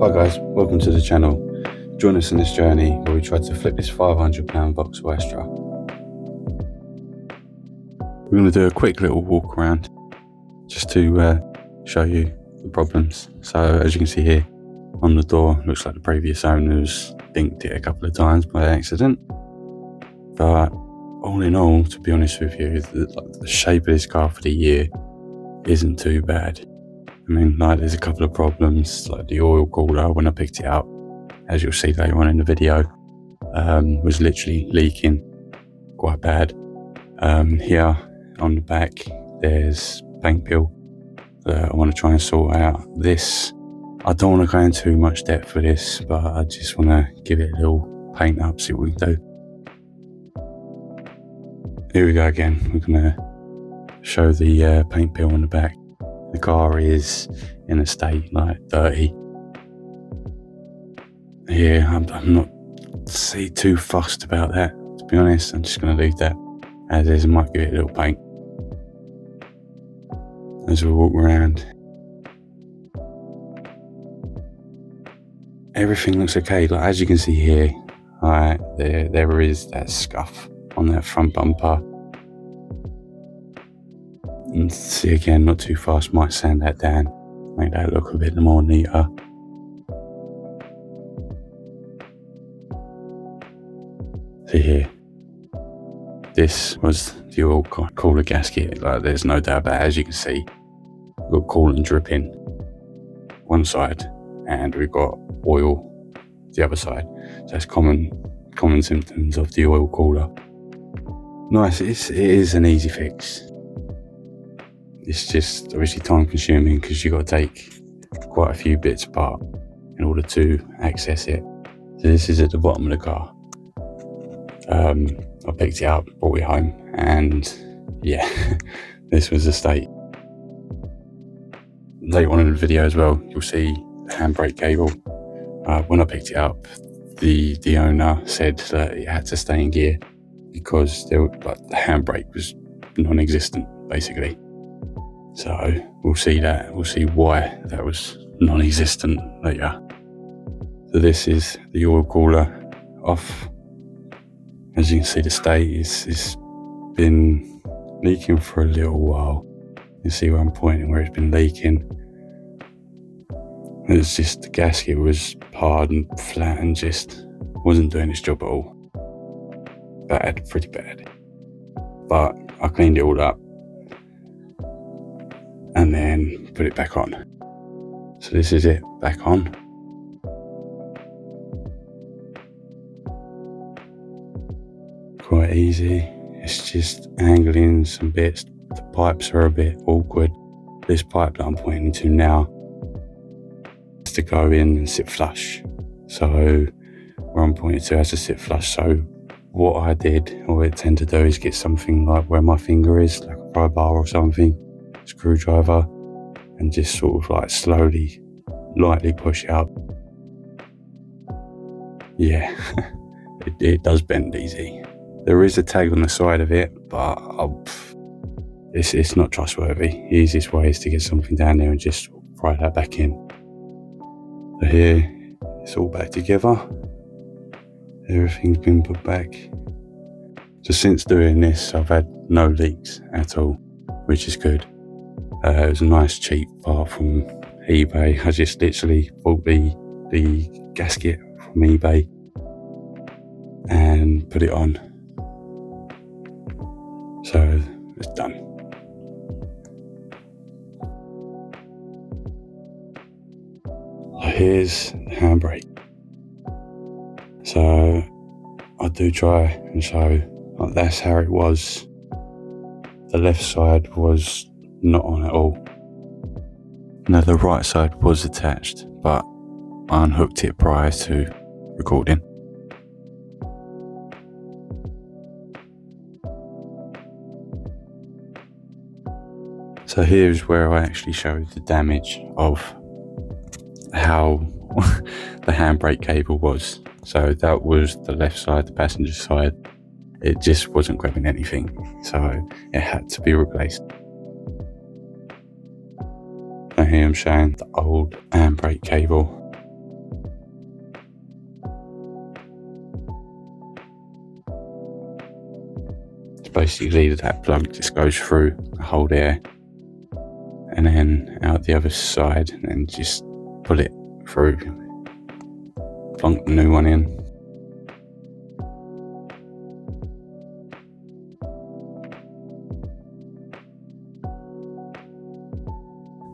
Hi guys, welcome to the channel. Join us in this journey where we try to flip this £500 Vauxhall Astra. We're going to do a quick little walk around just to show you the problems. So as you can see here on the door, looks like the previous owners dinked it a couple of times by accident. But all in all, to be honest with you, the shape of this car for the year isn't too bad. I mean, like, there's a couple of problems, like the oil cooler when I picked it up, as you'll see later on in the video, was literally leaking quite bad. Here on the back, there's paint peel that I want to try and sort out. This, I don't want to go into too much depth for this, but I just want to give it a little paint up, see what we can do. Here we go again. We're going to show the paint peel on the back. The car is in a state like dirty. Here, I'm not too fussed about that, to be honest. I'm just going to leave that as is. I might give it a little paint as we walk around. Everything looks okay. Like, as you can see here, there is that scuff on that front bumper. And see again, not too fast, might sand that down, make that look a bit more neater. See here, this was the oil cooler gasket. Like, there's no doubt about it. As you can see, we've got coolant dripping one side and we've got oil the other side. So that's common symptoms of the oil cooler. Nice, it is an easy fix. It's just obviously time consuming because you've got to take quite a few bits apart in order to access it. So this is at the bottom of the car. I picked it up, brought it home, and yeah, this was the state. Later on in the video as well, you'll see the handbrake cable. When I picked it up, the owner said that it had to stay in gear because the handbrake was non-existent, basically. So we'll see why that was non-existent later. So this is the oil cooler off. As you can see, the state is been leaking for a little while. You see where I'm pointing, where it's been leaking. It's just the gasket was hard and flat and just wasn't doing its job at all. Bad, pretty bad. But I cleaned it all up and then put it back on. So this is it, back on. Quite easy. It's just angling some bits. The pipes are a bit awkward. This pipe that I'm pointing to now is to go in and sit flush. So where I'm pointing to has to sit flush. So what I did, or I tend to do, is get something like where my finger is, like a crowbar or something, screwdriver, and just sort of like slowly, lightly push it up. Yeah, it does bend easy. There is a tag on the side of it, but it's not trustworthy. The easiest way is to get something down there and just pry that back in. So here, it's all back together. Everything's been put back. So since doing this, I've had no leaks at all, which is good. It was a nice cheap part from eBay. I just literally bought the gasket from eBay and put it on. So it's done. So here's the handbrake. So I do try and show, like, that's how it was. The left side was not on at all. Now the right side was attached, but I unhooked it prior to recording. So here's where I actually showed the damage of how the handbrake cable was. So that was the left side, the passenger side. It just wasn't grabbing anything, so it had to be replaced. So here I'm showing the old handbrake cable. Basically that plug just goes through the hole there and then out the other side, and then just pull it through, plunk the new one in.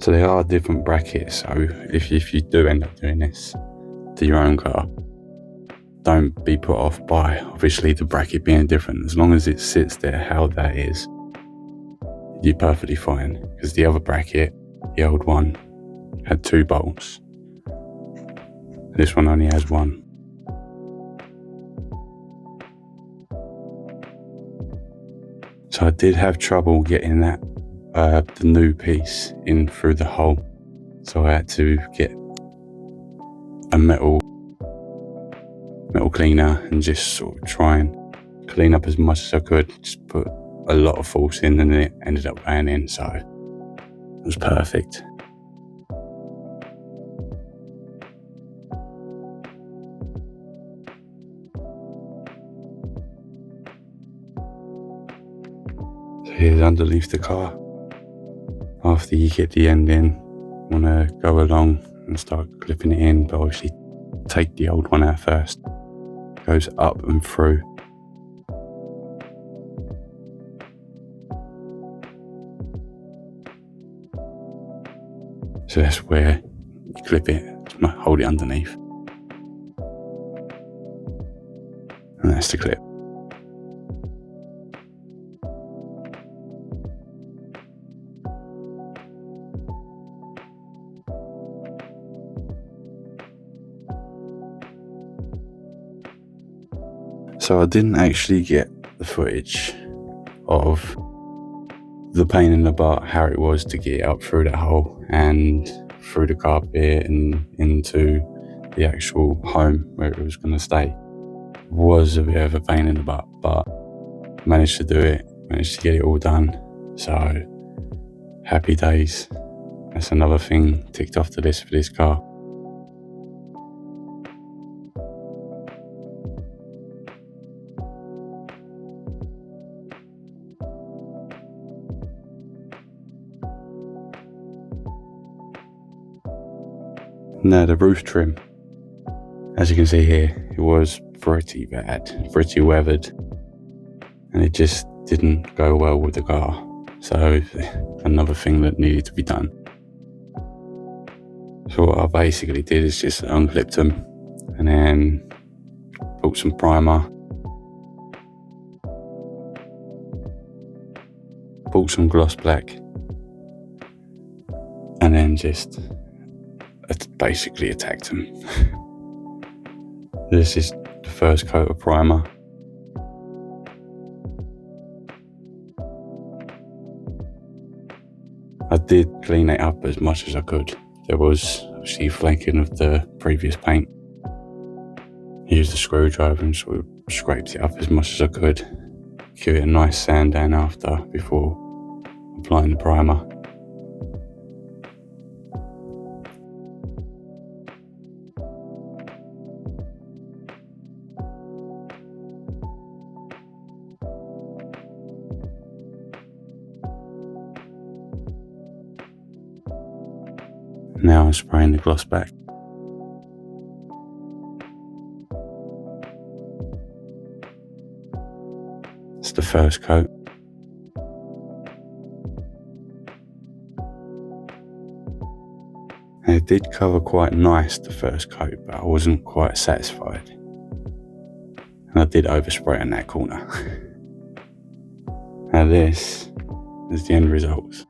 So there are different brackets, so if you do end up doing this to your own car, don't be put off by obviously the bracket being different. As long as it sits there how that is, you're perfectly fine, because the other bracket, the old one, had 2 bolts. This one only has 1. So I did have trouble getting that the new piece in through the hole, so I had to get a metal cleaner and just sort of try and clean up as much as I could. Just put a lot of force in, and it ended up going in, so it was perfect. So here's underneath the car. After you get the end in, you want to go along and start clipping it in, but obviously take the old one out first. Goes up and through. So that's where you clip it, hold it underneath. And that's the clip. So I didn't actually get the footage of the pain in the butt, how it was to get up through that hole and through the carpet and into the actual home where it was going to stay. It was a bit of a pain in the butt, but managed to do it, managed to get it all done. So happy days. That's another thing ticked off the list for this car. Now the roof trim, as you can see here, it was pretty bad, pretty weathered, and it just didn't go well with the car. So another thing that needed to be done. So what I basically did is just unclipped them and then put some primer, put some gloss black, and then just basically attacked them. This is the first coat of primer. I did clean it up as much as I could. There was obviously flaking of the previous paint. I used a screwdriver and sort of scraped it up as much as I could. Give it a nice sand down after, before applying the primer. Now I'm spraying the gloss back. It's the first coat. And it did cover quite nice, the first coat, but I wasn't quite satisfied. And I did overspray on that corner. Now this is the end results.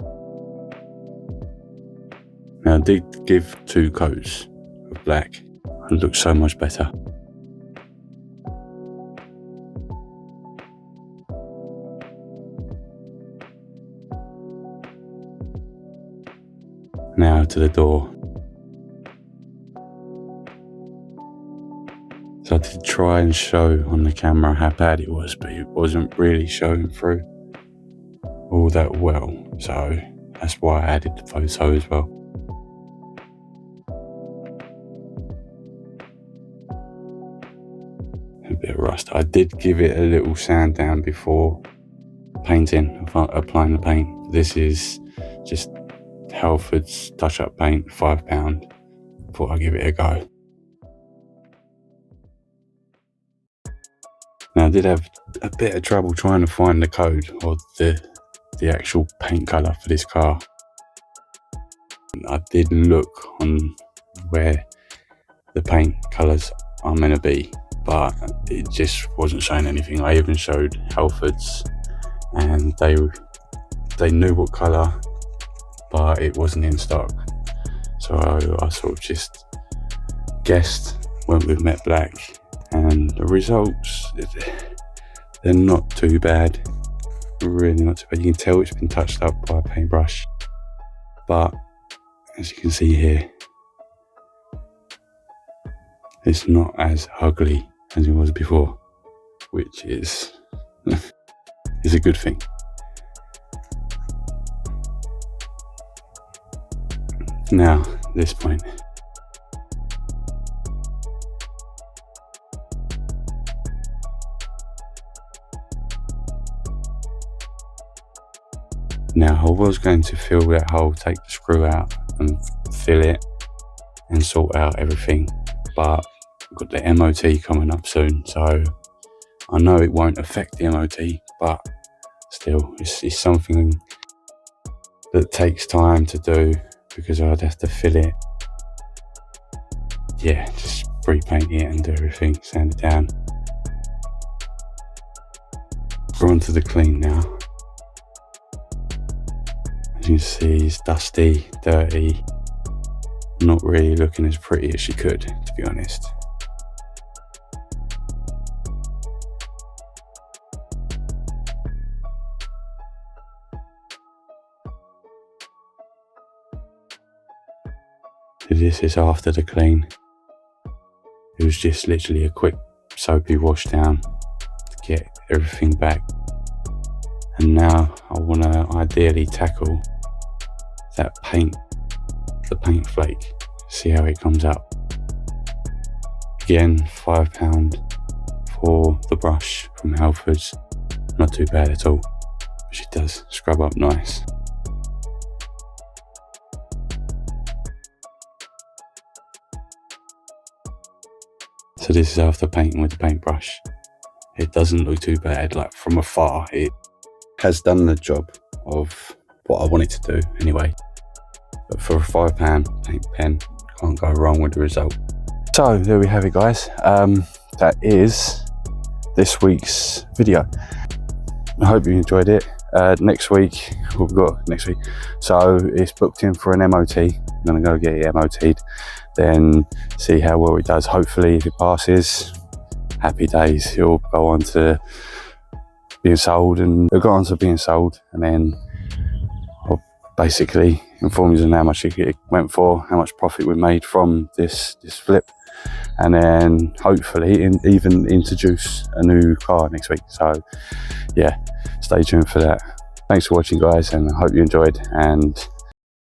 Now I did give 2 coats of black. It looks so much better. Now to the door. So I did try and show on the camera how bad it was, but it wasn't really showing through all that well. So that's why I added the photo as well. A bit of rust. I did give it a little sand down before painting, applying the paint. This is just Halford's touch-up paint, £5. Thought I'd give it a go. Now I did have a bit of trouble trying to find the code or the actual paint colour for this car. I did look on where the paint colours are meant to be, but it just wasn't showing anything. I even showed Halford's and they knew what colour, but it wasn't in stock. So I sort of just guessed, went with matte black, and the results, they're not too bad. Really not too bad. You can tell it's been touched up by a paintbrush, but as you can see here, it's not as ugly as it was before, which is is a good thing. Now, this point. Now, I was going to fill that hole, take the screw out and fill it and sort out everything, but I've got the MOT coming up soon, so I know it won't affect the MOT, but still, it's something that takes time to do because I'd have to fill it. Yeah, just pre-paint it and do everything, sand it down. We're on to the clean now. As you can see, it's dusty, dirty, not really looking as pretty as she could, to be honest. This is after the clean. It was just literally a quick soapy wash down to get everything back. And now I want to ideally tackle that paint, the paint flake, see how it comes up. Again, £5 for the brush from Halford's. Not too bad at all, but she does scrub up nice. So this is after painting with the paintbrush. It doesn't look too bad, like from afar. It has done the job of what I want it to do anyway. But for a £5 paint pen, can't go wrong with the result. So there we have it, guys. That is this week's video. I hope you enjoyed it. Next week, what we've got next week. So it's booked in for an MOT. I'm gonna go get it MOT'd, then see how well it does. Hopefully, if it passes, happy days. It'll go on to being sold, and then I'll basically inform you on how much it went for, how much profit we made from this flip, and then hopefully even introduce a new car next week. So yeah, stay tuned for that. Thanks for watching, guys, and I hope you enjoyed, and